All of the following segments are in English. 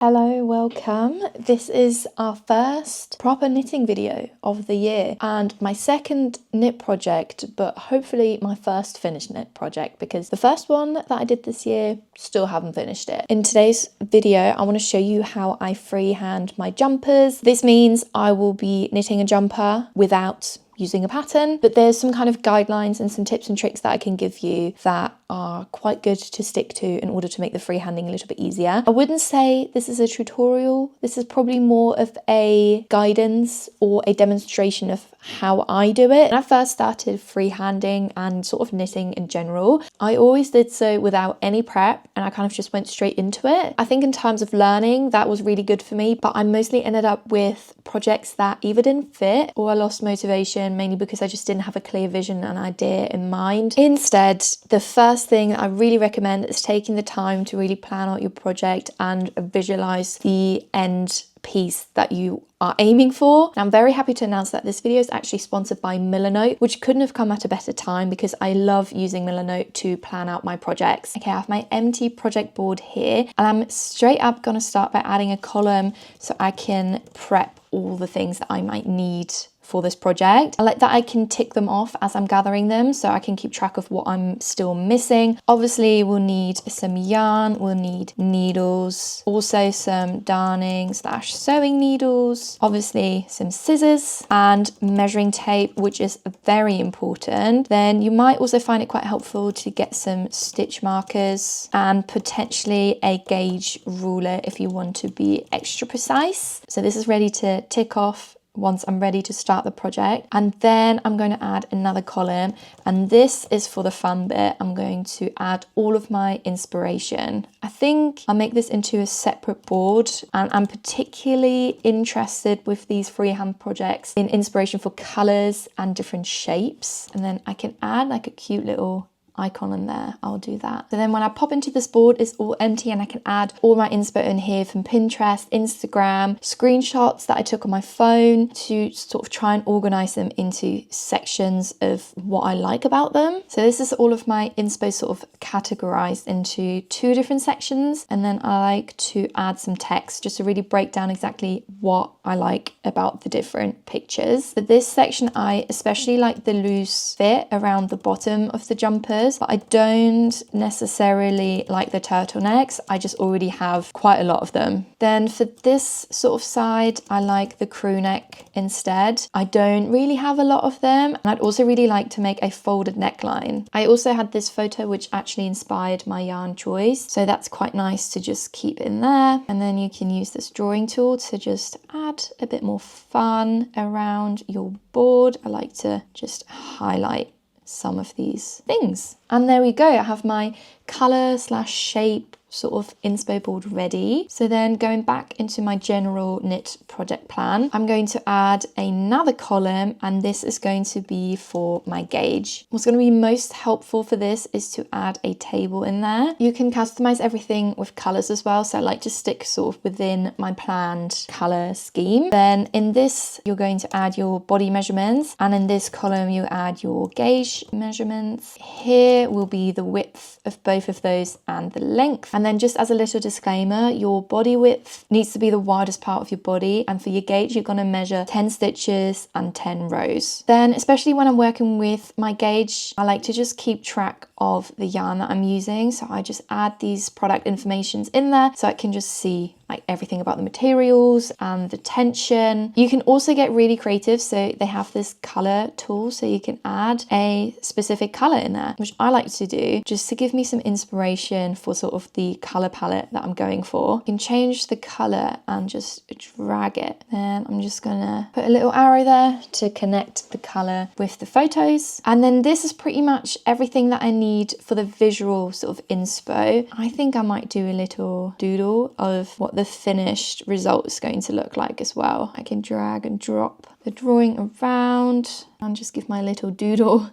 Hello, welcome. This is our first proper knitting video of the year and my second knit project, but hopefully my first finished knit project because the first one that I did this year, still haven't finished it. In today's video, I want to show you how I freehand my jumpers. This means I will be knitting a jumper without using a pattern, but there's some kind of guidelines and some tips and tricks that I can give you that are quite good to stick to in order to make the freehanding a little bit easier. I wouldn't say this is a tutorial. This is probably more of a guidance or a demonstration of how I do it. When I first started freehanding and sort of knitting in general, I always did so without any prep and I kind of just went straight into it. I think in terms of learning, that was really good for me, but I mostly ended up with projects that either didn't fit or I lost motivation, mainly because I just didn't have a clear vision and idea in mind. Instead, the first thing I really recommend is taking the time to really plan out your project and visualize the end piece that you are aiming for. I'm very happy to announce that this video is actually sponsored by Milanote, which couldn't have come at a better time because I love using Milanote to plan out my projects. Okay, I have my empty project board here and I'm straight up gonna start by adding a column so I can prep all the things that I might need for this project. I like that I can tick them off as I'm gathering them so I can keep track of what I'm still missing. Obviously we'll need some yarn, we'll need needles, also some darning / sewing needles, obviously some scissors and measuring tape, which is very important. Then you might also find it quite helpful to get some stitch markers and potentially a gauge ruler if you want to be extra precise. So this is ready to tick off once I'm ready to start the project. And then I'm going to add another column, and this is for the fun bit. I'm going to add all of my inspiration. I think I'll make this into a separate board, and I'm particularly interested with these freehand projects in inspiration for colors and different shapes. And then I can add like a cute little icon in there. I'll do that. So then when I pop into this board, it's all empty and I can add all my inspo in here from Pinterest, Instagram, screenshots that I took on my phone to sort of try and organize them into sections of what I like about them. So this is all of my inspo sort of categorized into two different sections, and then I like to add some text just to really break down exactly what I like about the different pictures. For this section, I especially like the loose fit around the bottom of the jumpers, but I don't necessarily like the turtlenecks. I just already have quite a lot of them. Then for this sort of side, I like the crew neck instead. I don't really have a lot of them, and I'd also really like to make a folded neckline. I also had this photo which actually inspired my yarn choice, so that's quite nice to just keep in there. And then you can use this drawing tool to just add a bit more fun around your board. I like to just highlight some of these things. And there we go, I have my color / shape sort of inspo board ready. So then going back into my general knit project plan, I'm going to add another column, and this is going to be for my gauge. What's going to be most helpful for this is to add a table in there. You can customize everything with colors as well, so I like to stick sort of within my planned color scheme. Then in this, you're going to add your body measurements, and in this column, you add your gauge measurements. Here will be the width of both of those and the length. And then just as a little disclaimer, your body width needs to be the widest part of your body, and for your gauge you're going to measure 10 stitches and 10 rows. Then especially when I'm working with my gauge, I like to just keep track of the yarn that I'm using, so I just add these product informations in there so I can just see like everything about the materials and the tension. You can also get really creative, so they have this color tool, so you can add a specific color in there, which I like to do just to give me some inspiration for sort of the color palette that I'm going for. You can change the color and just drag it. Then I'm just gonna put a little arrow there to connect the color with the photos. And then this is pretty much everything that I need for the visual sort of inspo. I think I might do a little doodle of what the finished result is going to look like as well. I can drag and drop the drawing around and just give my little doodle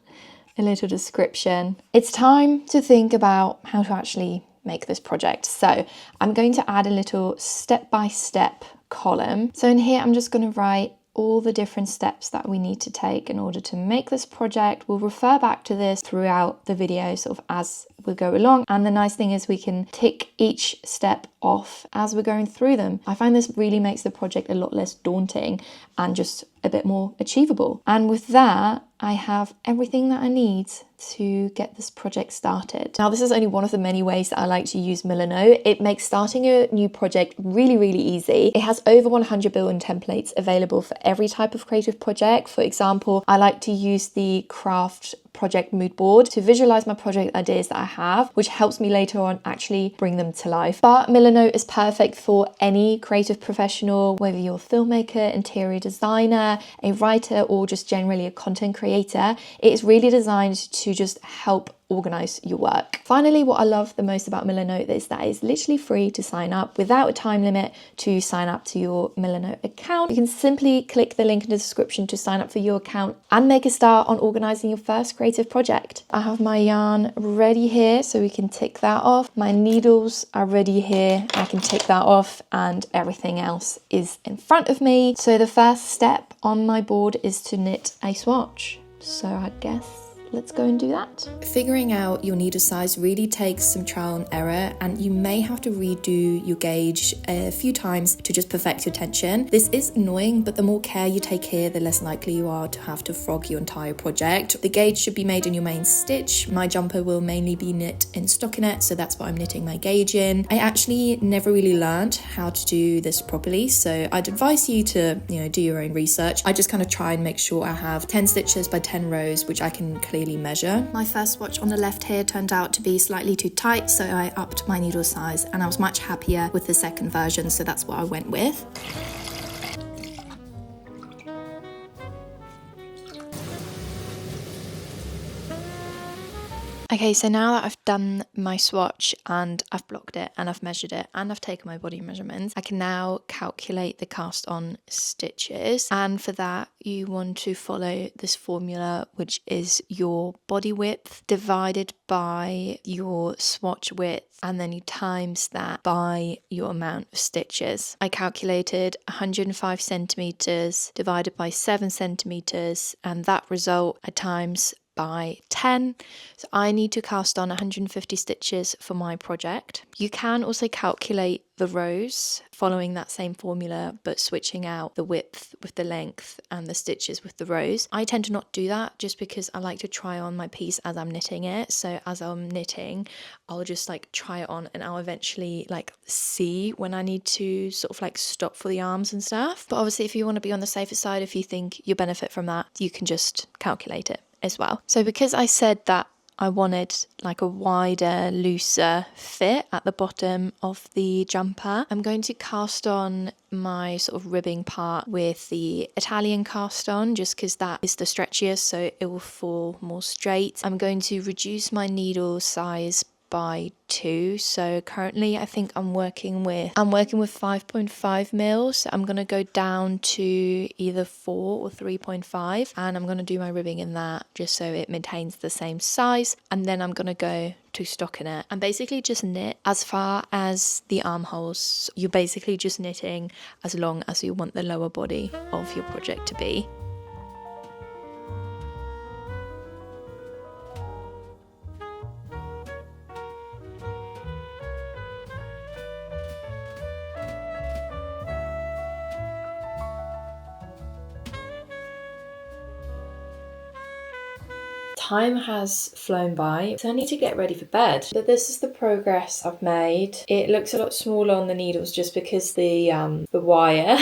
a little description. It's time to think about how to actually make this project. So I'm going to add a little step-by-step column. So in here, I'm just going to write all the different steps that we need to take in order to make this project. We'll refer back to this throughout the video sort of as we go along, and the nice thing is we can tick each step off as we're going through them. I find this really makes the project a lot less daunting and just a bit more achievable. And with that, I have everything that I need to get this project started. Now, this is only one of the many ways that I like to use Milano. It makes starting a new project really, really easy. It has over 100 built-in templates available for every type of creative project. For example, I like to use the craft project mood board to visualize my project ideas that I have, which helps me later on actually bring them to life. But Milano is perfect for any creative professional, whether you're a filmmaker, interior designer, a writer, or just generally a content creator. It is really designed to just help organize your work. Finally, what I love the most about Milano is that it's literally free to sign up without a time limit to sign up to your Milano account. You can simply click the link in the description to sign up for your account and make a start on organizing your first creative project. I have my yarn ready here, so we can tick that off. My needles are ready here, I can tick that off, and everything else is in front of me. So the first step on my board is to knit a swatch. So I guess let's go and do that. Figuring out your needle size really takes some trial and error, and you may have to redo your gauge a few times to just perfect your tension. This is annoying, but the more care you take here, the less likely you are to have to frog your entire project. The gauge should be made in your main stitch. My jumper will mainly be knit in stockinette, so that's what I'm knitting my gauge in. I actually never really learned how to do this properly, so I'd advise you to, do your own research. I just kind of try and make sure I have 10 stitches by 10 rows, which I can clearly measure. My first swatch on the left here turned out to be slightly too tight, so I upped my needle size, and I was much happier with the second version, so that's what I went with. Okay, so now that I've done my swatch and I've blocked it and I've measured it and I've taken my body measurements, I can now calculate the cast on stitches. And for that, you want to follow this formula, which is your body width divided by your swatch width, and then you times that by your amount of stitches. I calculated 105 centimeters divided by 7 centimeters, and that result I times by 10. So I need to cast on 150 stitches for my project. You can also calculate the rows following that same formula, but switching out the width with the length and the stitches with the rows. I tend to not do that just because I like to try on my piece as I'm knitting it. So as I'm knitting, I'll just try it on, and I'll eventually see when I need to sort of stop for the arms and stuff. But obviously, if you want to be on the safer side, if you think you'll benefit from that, you can just calculate it as well. So because I said that I wanted a wider, looser fit at the bottom of the jumper, I'm going to cast on my sort of ribbing part with the Italian cast on, just because that is the stretchiest, so it will fall more straight. I'm going to reduce my needle size by 2. So currently I think I'm working with 5.5 mils. So I'm going to go down to either 4 or 3.5, and I'm going to do my ribbing in that just so it maintains the same size. And then I'm going to go to stockinette and basically just knit as far as the armholes. You're basically just knitting as long as you want the lower body of your project to be. Time has flown by, so I need to get ready for bed. But this is the progress I've made. It looks a lot smaller on the needles just because the wire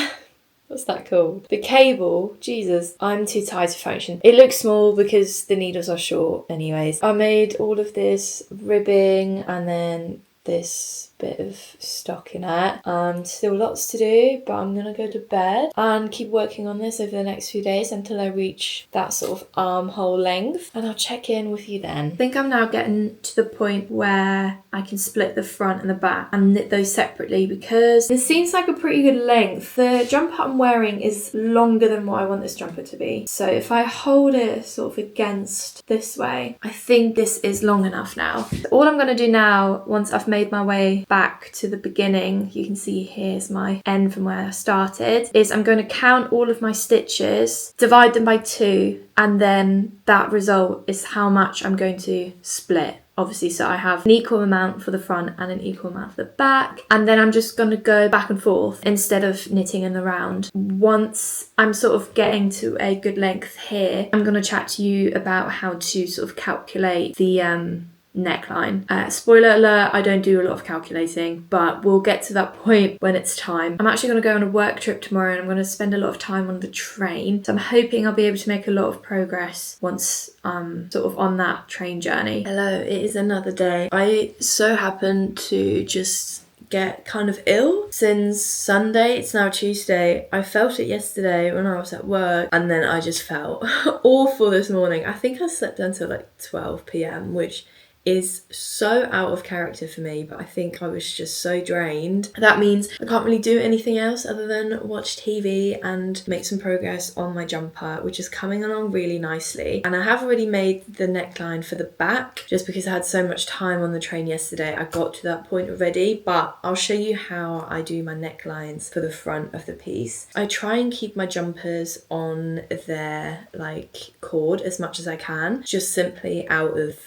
what's that called? The cable, Jesus, I'm too tired to function. It looks small because the needles are short anyways. I made all of this ribbing and then this bit of stockinette. Still lots to do, but I'm gonna go to bed and keep working on this over the next few days until I reach that sort of armhole length, and I'll check in with you then. I think I'm now getting to the point where I can split the front and the back and knit those separately, because this seems like a pretty good length. The jumper I'm wearing is longer than what I want this jumper to be, so if I hold it sort of against this way, I think this is long enough now. So all I'm gonna do now, once I've made my way back to the beginning, you can see here's my end from where I started, is I'm going to count all of my stitches, divide them by 2, and then that result is how much I'm going to split. Obviously, so I have an equal amount for the front and an equal amount for the back, and then I'm just going to go back and forth instead of knitting in the round. Once I'm sort of getting to a good length here, I'm going to chat to you about how to sort of calculate the neckline. Spoiler alert, I don't do a lot of calculating, but we'll get to that point when it's time. I'm actually going to go on a work trip tomorrow and I'm going to spend a lot of time on the train, so I'm hoping I'll be able to make a lot of progress once I'm sort of on that train journey. Hello, it is another day. I so happen to just get kind of ill since Sunday. It's now Tuesday. I felt it yesterday when I was at work, and then I just felt awful this morning. I think I slept until like 12 p.m, which is so out of character for me, but I think I was just so drained. That means I can't really do anything else other than watch TV and make some progress on my jumper, which is coming along really nicely. And I have already made the neckline for the back, just because I had so much time on the train yesterday. I got to that point already, but I'll show you how I do my necklines for the front of the piece. I try and keep my jumpers on their like cord as much as I can, just simply out of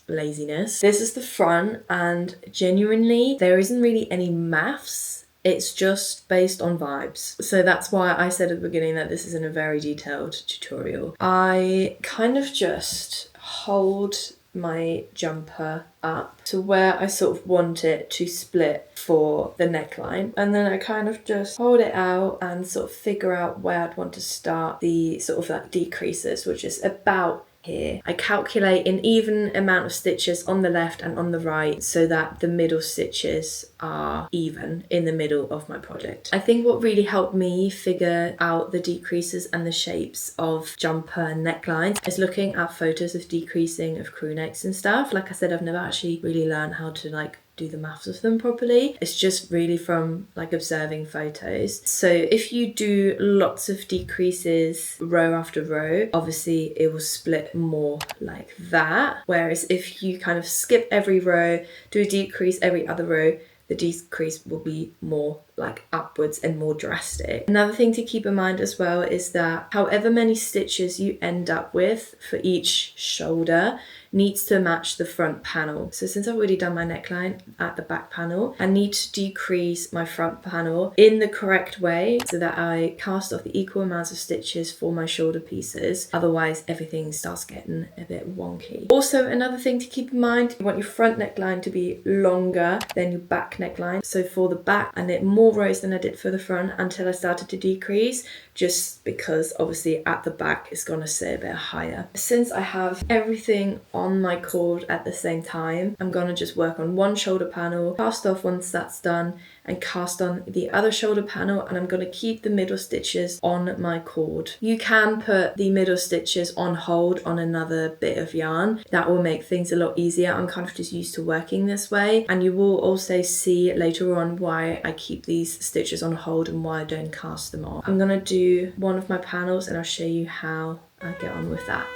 laziness. This is the front, and genuinely there isn't really any maths, it's just based on vibes. So that's why I said at the beginning that this isn't a very detailed tutorial. I kind of just hold my jumper up to where I sort of want it to split for the neckline, and then I kind of just hold it out and sort of figure out where I'd want to start the sort of like decreases, which is about here. I calculate an even amount of stitches on the left and on the right so that the middle stitches are even in the middle of my project. I think what really helped me figure out the decreases and the shapes of jumper and necklines is looking at photos of decreasing of crew necks and stuff. Like I said, I've never actually really learned how to like do the maths of them properly. It's just really from like observing photos. So if you do lots of decreases row after row, obviously it will split more like that. Whereas if you kind of skip every row, do a decrease every other row, the decrease will be more like upwards and more drastic. Another thing to keep in mind as well is that however many stitches you end up with for each shoulder needs to match the front panel. So since I've already done my neckline at the back panel, I need to decrease my front panel in the correct way so that I cast off the equal amounts of stitches for my shoulder pieces. Otherwise everything starts getting a bit wonky. Also, another thing to keep in mind, you want your front neckline to be longer than your back neckline. So for the back, I knit more rows than I did for the front until I started to decrease, just because obviously at the back it's gonna sit a bit higher. Since I have everything on my cord at the same time, I'm gonna just work on one shoulder panel, cast off once that's done, and cast on the other shoulder panel, and I'm gonna keep the middle stitches on my cord. You can put the middle stitches on hold on another bit of yarn. That will make things a lot easier. I'm kind of just used to working this way, and you will also see later on why I keep these stitches on hold and why I don't cast them on. I'm gonna do one of my panels and I'll show you how I get on with that.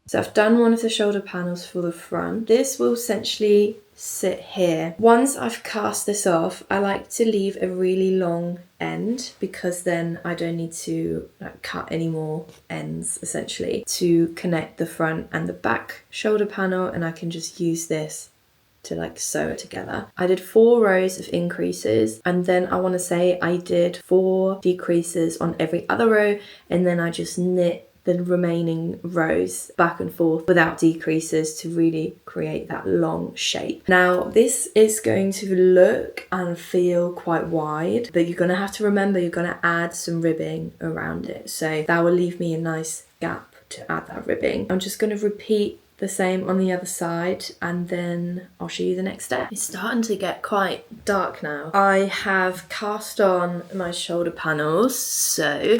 So I've done one of the shoulder panels for the front. This will essentially sit here. Once I've cast this off, I like to leave a really long end because then I don't need to like cut any more ends essentially to connect the front and the back shoulder panel, and I can just use this to like sew it together. I did 4 rows of increases, and then I want to say I did 4 decreases on every other row, and then I just knit the remaining rows back and forth without decreases to really create that long shape. Now this is going to look and feel quite wide, but you're going to have to remember you're going to add some ribbing around it, so that will leave me a nice gap to add that ribbing. I'm just going to repeat the same on the other side, and then I'll show you the next step. It's starting to get quite dark now. I have cast on my shoulder panels, so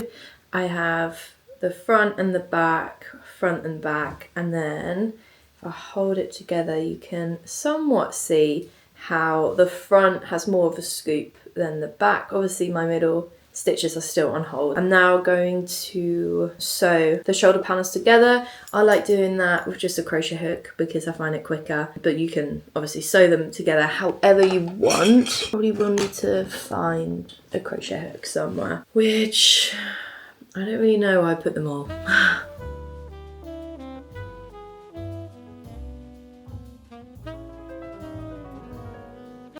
I have the front and the back, front and back, and then if I hold it together you can somewhat see how the front has more of a scoop then the back. Obviously my middle stitches are still on hold. I'm now going to sew the shoulder panels together. I like doing that with just a crochet hook because I find it quicker, but you can obviously sew them together however you want. Probably will need to find a crochet hook somewhere, which I don't really know where I put them all.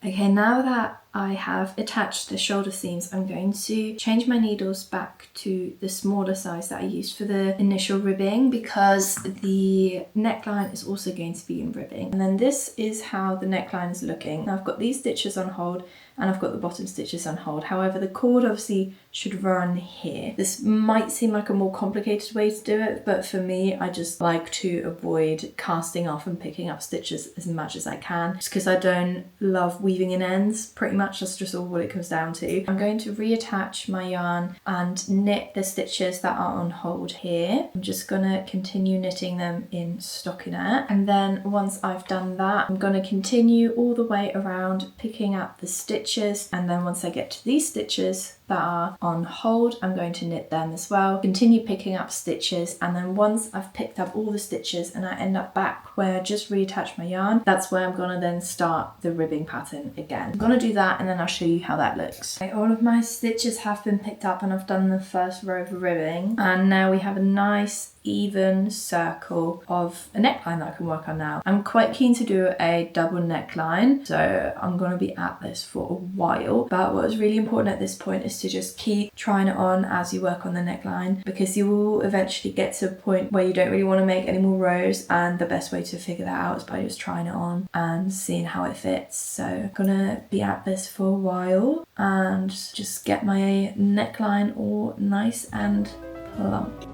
Okay, now that I have attached the shoulder seams, I'm going to change my needles back to the smaller size that I used for the initial ribbing because the neckline is also going to be in ribbing. And then this is how the neckline is looking. Now I've got these stitches on hold and I've got the bottom stitches on hold. However, the cord obviously should run here. This might seem like a more complicated way to do it, but for me, I just like to avoid casting off and picking up stitches as much as I can, just because I don't love weaving in ends. Pretty much that's just all what it comes down to. I'm going to reattach my yarn and knit the stitches that are on hold here. I'm just gonna continue knitting them in stockinette. And then once I've done that, I'm gonna continue all the way around picking up the stitches. And then once I get to these stitches that are on hold, I'm going to knit them as well. Continue picking up stitches, and then once I've picked up all the stitches and I end up back where I just reattached my yarn, that's where I'm gonna then start the ribbing pattern again. I'm gonna do that and then I'll show you how that looks. Okay, all of my stitches have been picked up and I've done the first row of ribbing, and now we have a nice even circle of a neckline that I can work on now. I'm quite keen to do a double neckline, so I'm gonna be at this for a while, but what is really important at this point is to just keep trying it on as you work on the neckline, because you will eventually get to a point where you don't really want to make any more rows, and the best way to figure that out is by just trying it on and seeing how it fits. So I'm gonna be at this for a while and just get my neckline all nice and plump.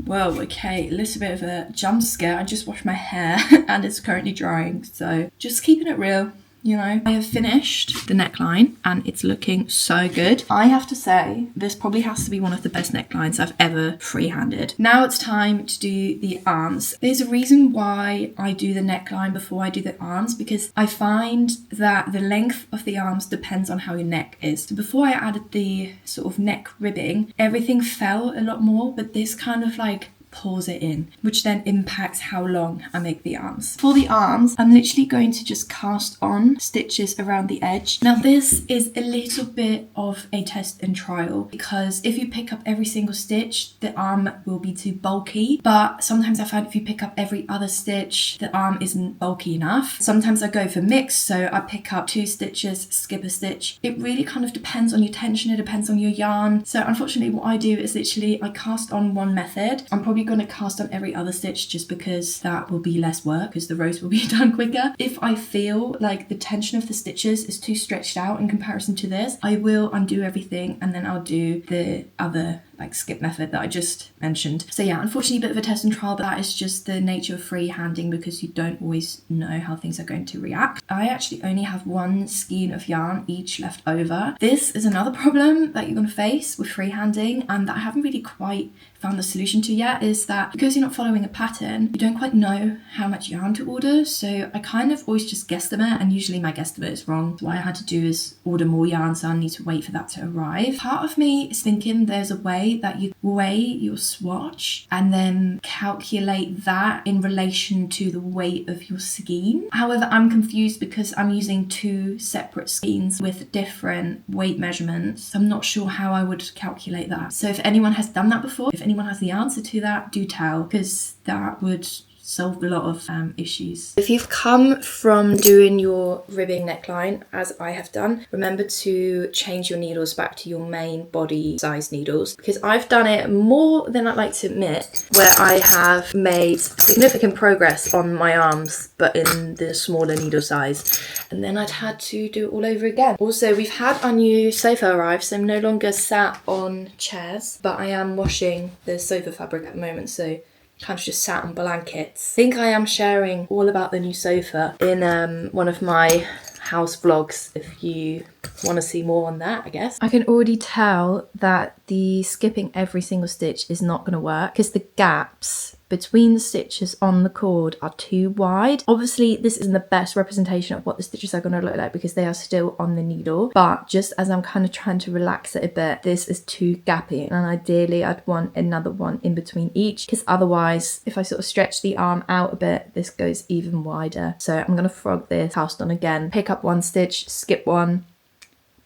Well, okay, a little bit of a jump scare. I just washed my hair and it's currently drying, so just keeping it real. You know, I have finished the neckline and it's looking so good. I have to say, this probably has to be one of the best necklines I've ever freehanded. Now it's time to do the arms. There's a reason why I do the neckline before I do the arms, because I find that the length of the arms depends on how your neck is. So before I added the sort of neck ribbing, everything fell a lot more, but this kind of like pulls it in, which then impacts how long I make the arms. For the arms, I'm literally going to just cast on stitches around the edge. Now this is a little bit of a test and trial, because if you pick up every single stitch, the arm will be too bulky, but sometimes I find if you pick up every other stitch, the arm isn't bulky enough. Sometimes I go for mix, so I pick up 2 stitches, skip a stitch. It really kind of depends on your tension, it depends on your yarn. So unfortunately what I do is literally I cast on one method. I'm probably going to cast on every other stitch just because that will be less work, because the rows will be done quicker. If I feel like the tension of the stitches is too stretched out in comparison to this, I will undo everything and then I'll do the other like skip method that I just mentioned. So yeah, unfortunately a bit of a test and trial, but that is just the nature of freehanding because you don't always know how things are going to react. I actually only have 1 skein of yarn each left over. This is another problem that you're going to face with freehanding and that I haven't really quite found the solution to yet, is that because you're not following a pattern, you don't quite know how much yarn to order. So I kind of always just guesstimate, and usually my guesstimate is wrong. So what I had to do is order more yarn, so I need to wait for that to arrive. Part of me is thinking there's a way that you weigh your swatch and then calculate that in relation to the weight of your skein. However, I'm confused because I'm using 2 separate skeins with different weight measurements. I'm not sure how I would calculate that. So if anyone has done that before, if anyone has the answer to that, do tell, because that would solve a lot of issues. If you've come from doing your ribbing neckline, as I have done, remember to change your needles back to your main body size needles, because I've done it more than I'd like to admit, where I have made significant progress on my arms, but in the smaller needle size, and then I'd had to do it all over again. Also, we've had our new sofa arrive, so I'm no longer sat on chairs, but I am washing the sofa fabric at the moment, so kind of just sat on blankets. I think I am sharing all about the new sofa in one of my house vlogs if you want to see more on that, I guess. I can already tell that the skipping every single stitch is not going to work because the gaps between the stitches on the cord are too wide. Obviously, this isn't the best representation of what the stitches are going to look like because they are still on the needle, but just as I'm kind of trying to relax it a bit, this is too gappy, and ideally I'd want another one in between each, because otherwise if I sort of stretch the arm out a bit, this goes even wider. So I'm going to frog this cast on again, pick up one stitch, skip one,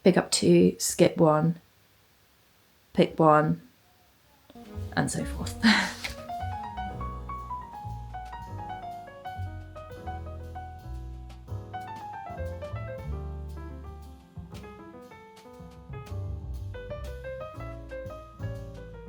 pick up two, skip one, pick one, and so forth.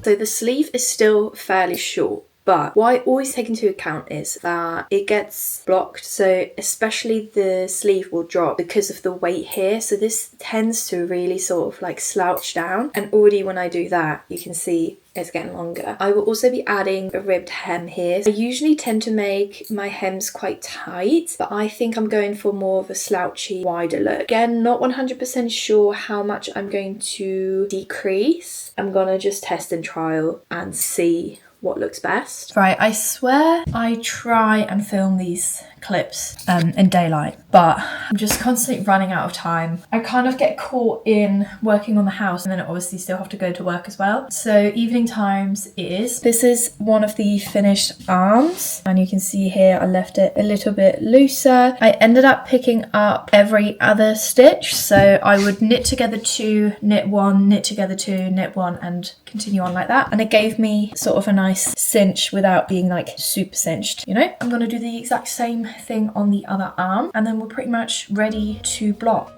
So the sleeve is still fairly short, but what I always take into account is that it gets blocked. So especially the sleeve will drop because of the weight here. So this tends to really sort of like slouch down. And already when I do that, you can see it's getting longer. I will also be adding a ribbed hem here. I usually tend to make my hems quite tight, but I think I'm going for more of a slouchy, wider look. Again, not 100% sure how much I'm going to decrease. I'm gonna just test and trial and see what looks best. Right, I swear I try and film these clips in daylight, but I'm just constantly running out of time. I kind of get caught in working on the house and then I obviously still have to go to work as well. So evening times is, this is one of the finished arms, and you can see here I left it a little bit looser. I ended up picking up every other stitch, so I would knit together two, knit one, knit together two, knit one, and continue on like that, and it gave me sort of a nice cinch without being like super cinched, you know. I'm gonna do the exact same thing on the other arm, and then we're pretty much ready to block.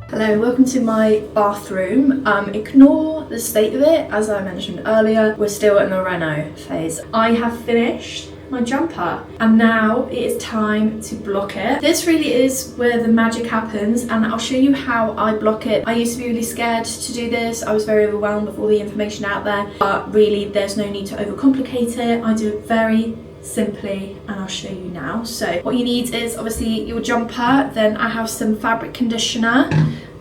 Hello, welcome to my bathroom. Ignore the state of it, as I mentioned earlier, we're still in the reno phase. I have finished my jumper and now it is time to block it. This really is where the magic happens, and I'll show you how I block it. I used to be really scared to do this. I was very overwhelmed with all the information out there, but really there's no need to overcomplicate it. I do it very simply and I'll show you now. So what you need is obviously your jumper, then I have some fabric conditioner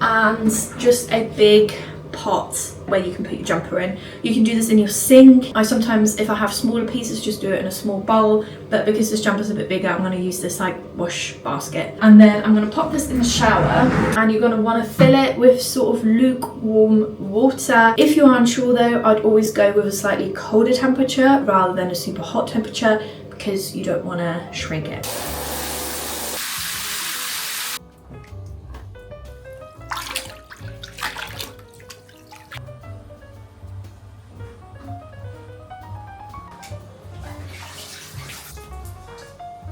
and just a big pot where you can put your jumper in. You can do this in your sink. I sometimes, if I have smaller pieces, just do it in a small bowl, but because this jumper's a bit bigger, I'm going to use this like wash basket. And then I'm going to pop this in the shower, and you're going to want to fill it with sort of lukewarm water. If you're unsure though, I'd always go with a slightly colder temperature rather than a super hot temperature, because you don't want to shrink it.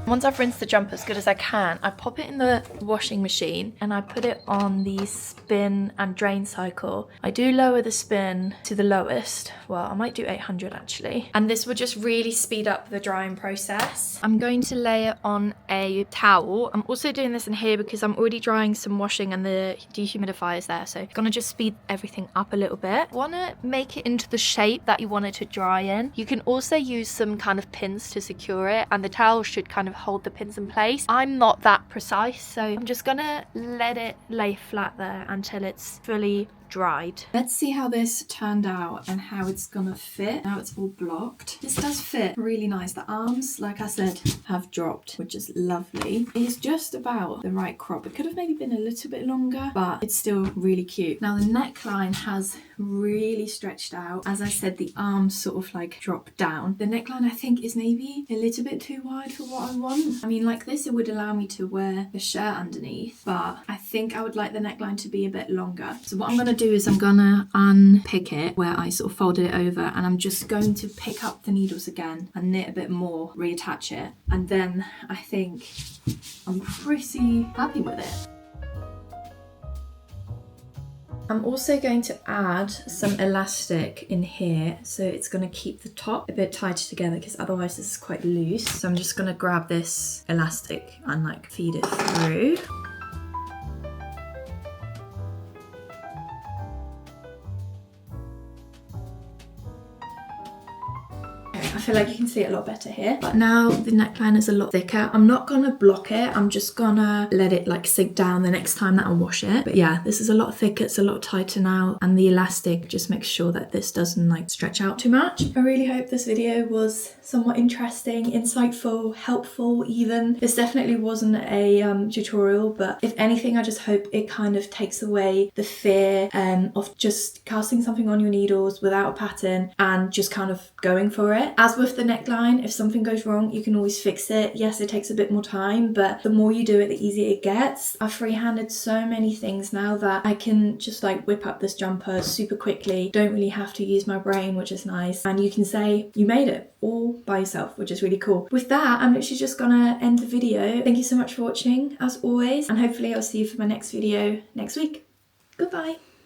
Once I've rinsed the jumper as good as I can, I pop it in the washing machine and I put it on the spin and drain cycle. I do lower the spin to the lowest. Well, I might do 800 actually. And this would just really speed up the drying process. I'm going to lay it on a towel. I'm also doing this in here because I'm already drying some washing and the dehumidifier is there. So I'm gonna just speed everything up a little bit. Wanna make it into the shape that you want it to dry in. You can also use some kind of pins to secure it, and the towel should kind of hold the pins in place. I'm not that precise, so I'm just gonna let it lay flat there until it's fully dried. Let's see how this turned out and how it's gonna fit. Now it's all blocked. This does fit really nice. The arms, like I said, have dropped, which is lovely. It's just about the right crop. It could have maybe been a little bit longer, but it's still really cute. Now the neckline has really stretched out. As I said, the arms sort of like drop down. The neckline I think is maybe a little bit too wide for what I want. I mean, like this, it would allow me to wear a shirt underneath, but I think I would like the neckline to be a bit longer. So what I'm gonna do is I'm gonna unpick it where I sort of folded it over, and I'm just going to pick up the needles again and knit a bit more, reattach it, and then I think I'm pretty happy with it. I'm also going to add some elastic in here, so it's going to keep the top a bit tighter together, because otherwise this is quite loose. So I'm just going to grab this elastic and like feed it through. I feel like you can see it a lot better here. But now the neckline is a lot thicker. I'm not gonna block it. I'm just gonna let it like sink down the next time that I wash it. But yeah, this is a lot thicker. It's a lot tighter now. And the elastic just makes sure that this doesn't like stretch out too much. I really hope this video was somewhat interesting, insightful, helpful even. This definitely wasn't a tutorial, but if anything, I just hope it kind of takes away the fear of just casting something on your needles without a pattern and just kind of going for it. As with the neckline, if something goes wrong, you can always fix it. Yes, it takes a bit more time, but the more you do it, the easier it gets. I've freehanded so many things now that I can just like whip up this jumper super quickly. Don't really have to use my brain, which is nice. And you can say you made it all by yourself, which is really cool. With that, I'm literally just gonna end the video. Thank you so much for watching, as always, and hopefully I'll see you for my next video next week. Goodbye.